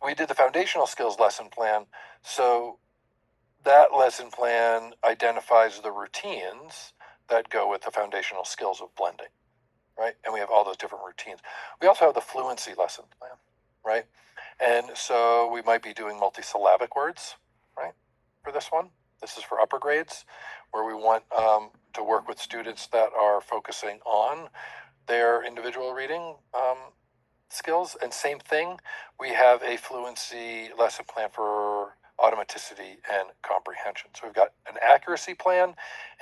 we did the foundational skills lesson plan. So that lesson plan identifies the routines that go with the foundational skills of blending, right? And we have all those different routines. We also have the fluency lesson plan, right? And so we might be doing multisyllabic words, right, for this one. This is for upper grades, where we want to work with students that are focusing on their individual reading skills. And same thing, we have a fluency lesson plan for automaticity and comprehension. So we've got an accuracy plan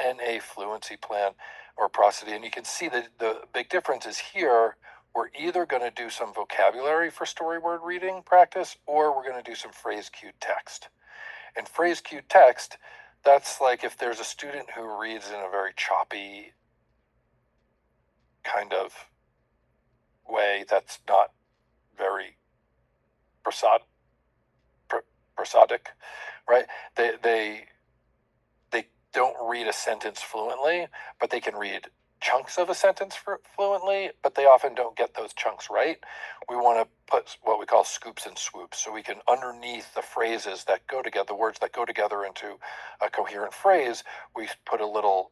and a fluency plan or prosody. And you can see that the big difference is here, we're either going to do some vocabulary for story word reading practice, or we're going to do some phrase cued text. And phrase cued text, that's like if there's a student who reads in a very choppy kind of way that's not very prosodic, right? They don't read a sentence fluently, but they can read chunks of a sentence fluently, but they often don't get those chunks right. We want to put what we call scoops and swoops, so we can, underneath the phrases that go together, the words that go together into a coherent phrase, we put a little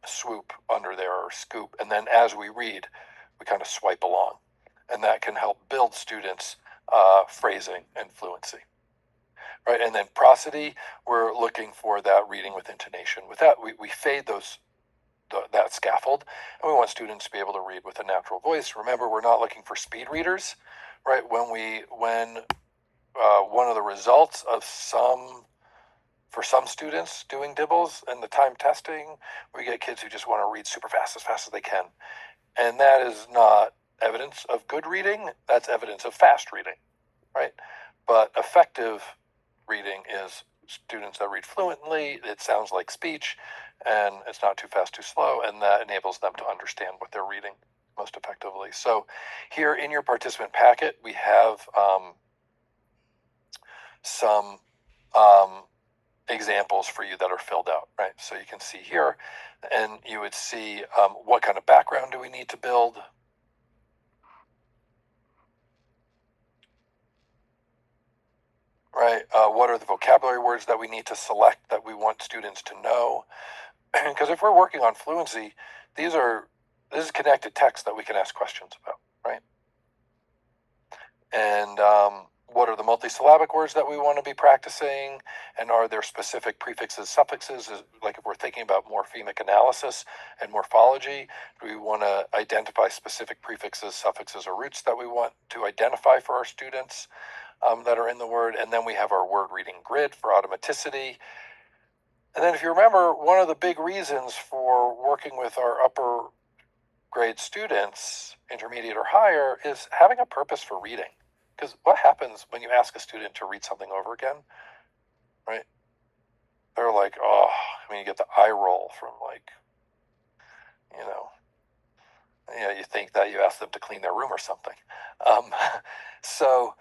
swoop under there, or scoop, and then as we read, we kind of swipe along, and that can help build students' phrasing and fluency. Right, and then prosody, we're looking for that reading with intonation. With that, we fade that scaffold, and we want students to be able to read with a natural voice. Remember, we're not looking for speed readers, right? When one of the results of for some students doing dibbles and the time testing, we get kids who just want to read super fast as they can, and that is not evidence of good reading. That's evidence of fast reading, right? But effective reading is students that read fluently, it sounds like speech, and it's not too fast, too slow, and that enables them to understand what they're reading most effectively. So here in your participant packet, we have some examples for you that are filled out, right? So you can see here, and you would see what kind of background do we need to build. Right? What are the vocabulary words that we need to select that we want students to know? Because if we're working on fluency, this is connected text that we can ask questions about, right? And what are the multisyllabic words that we want to be practicing? And are there specific prefixes, suffixes? Like if we're thinking about morphemic analysis and morphology, do we want to identify specific prefixes, suffixes, or roots that we want to identify for our students that are in the word? And then we have our word reading grid for automaticity. And then if you remember, one of the big reasons for working with our upper grade students, intermediate or higher, is having a purpose for reading. Because what happens when you ask a student to read something over again, right? They're like, oh, I mean, you get the eye roll from like, you know, you think that you asked them to clean their room or something. Um, so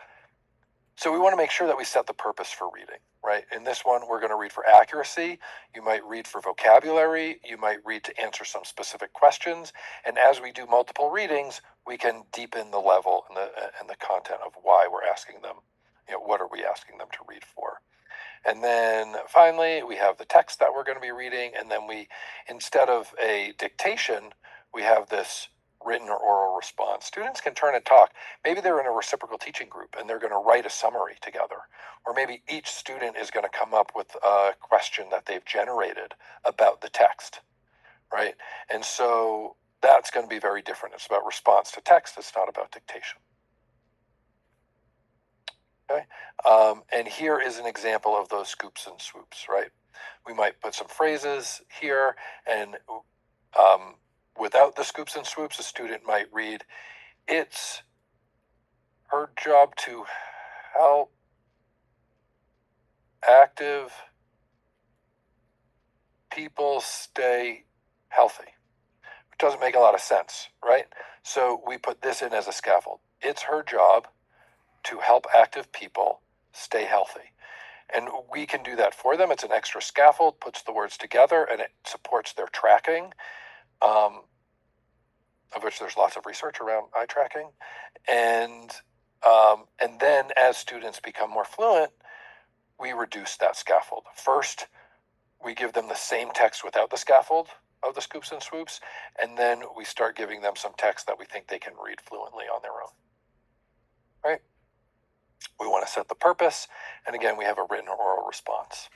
we want to make sure that we set the purpose for reading, right? In this one, we're going to read for accuracy. You might read for vocabulary. You might read to answer some specific questions. And as we do multiple readings, we can deepen the level and the content of why we're asking them. What are we asking them to read for? And then finally, we have the text that we're going to be reading. And then instead of a dictation, we have this written or oral response. Students can turn and talk. Maybe they're in a reciprocal teaching group and they're going to write a summary together. Or maybe each student is going to come up with a question that they've generated about the text, right? And so that's going to be very different. It's about response to text. It's not about dictation. Okay. And here is an example of those scoops and swoops, right? We might put some phrases here, and without the scoops and swoops, a student might read, "It's her job to help active people stay healthy." It doesn't make a lot of sense, right? So we put this in as a scaffold. It's her job to help active people stay healthy. And we can do that for them. It's an extra scaffold, puts the words together, and it supports their tracking, of which there's lots of research around eye tracking. And And then as students become more fluent, we reduce that scaffold. First, we give them the same text without the scaffold of the scoops and swoops, and then we start giving them some text that we think they can read fluently on their own. Right? We want to set the purpose, and again, we have a written or oral response.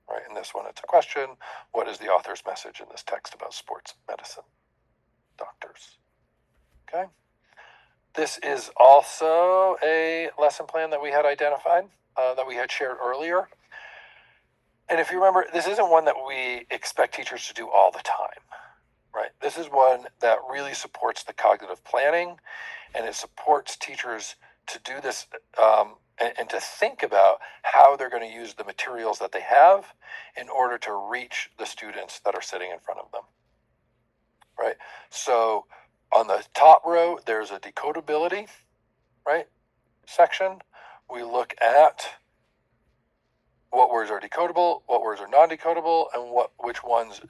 Right? In this one, it's a question. What is the author's message in this text about sports medicine? Doctors. Okay. This is also a lesson plan that we had identified, that we had shared earlier. And if you remember, this isn't one that we expect teachers to do all the time, right? This is one that really supports the cognitive planning, and it supports teachers to do this and to think about how they're going to use the materials that they have in order to reach the students that are sitting in front of them, right? So on the top row, there's a decodability, right, section. We look at what words are decodable, what words are non-decodable, and which ones